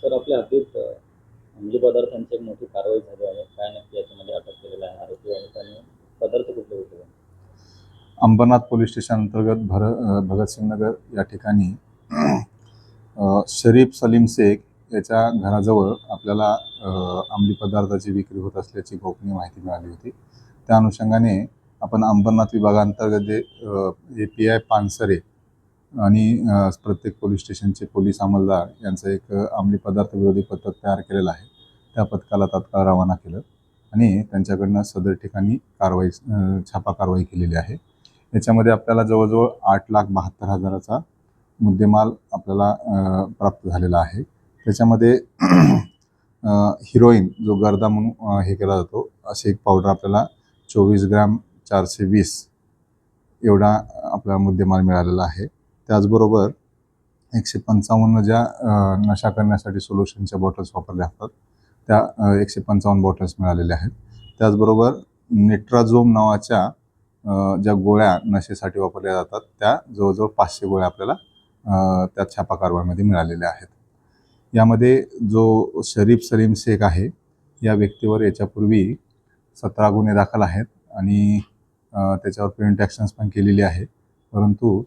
तर आपल्या हद्दीत अंमली पदार्थांची एक मोठी कारवाई झाली आहे. काय नक्की याच्यामध्ये अटक केलेला आहे आरोपी आणि त्यांनी पदार्थ कुठले कुठले? अंबरनाथ पोलीस स्टेशन अंतर्गत भगतसिंग नगर या ठिकाणी शरीफ सलीम शेख याच्या घराजवळ आपल्याला अंमली पदार्थाची विक्री होत असल्याची गोपनीय माहिती मिळाली होती. त्या अनुषंगाने आपण अंबरनाथ विभागांतर्गत जे API पानसरे आणि प्रत्येक पोलीस स्टेशनचे पोलीस अंमलदार यांचं एक अंमली पदार्थ विरोधी पथक तयार केलेलं आहे. त्या पथकाला तात्काळ रवाना केलं आणि त्यांच्याकडनं सदर ठिकाणी छापा कारवाई केलेली आहे. याच्यामध्ये आपल्याला जवळजवळ 8,72,000चा मुद्देमाल आपल्याला प्राप्त झालेला आहे. त्याच्यामध्ये हिरोईन जो गर्दा म्हणून हे केला जातो अशी एक पावडर आपल्याला 24 ग्रॅम 420 एवढा आपला मुद्देमाल मिळालेला आहे. त्याचबरोबर 155 ज्या नशा करण्यासाठी सोल्युशनच्या बॉटल्स वापरल्या जातात त्या 155 बॉटल्स मिळालेल्या आहेत. त्याचबरोबर नेट्राझोम नावाच्या ज्या गोळ्या नशेसाठी वापरल्या जातात त्या जवळजवळ 500 गोळ्या आपल्याला त्या छापा कारवाईमध्ये मिळालेल्या आहेत. यामध्ये जो शरीफ सलीम शेख आहे या व्यक्तीवर याच्यापूर्वी 17 गुन्हे दाखल आहेत आणि त्याच्यावर प्रिव्हेंट ॲक्शन्स पण केलेली आहे. परंतु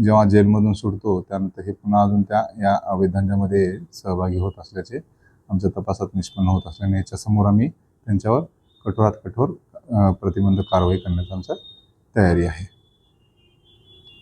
जेव्हा जेलमधून सुटतो त्यानंतर हे पुन्हा अजून या अवैध धंद्यामध्ये सहभागी होत असल्याचे आमच्या तपासात निष्पन्न होत असल्याने याच्यासमोर आम्ही त्यांच्यावर कठोरात कठोर प्रतिबंधक कारवाई करण्याची आमची तयारी आहे.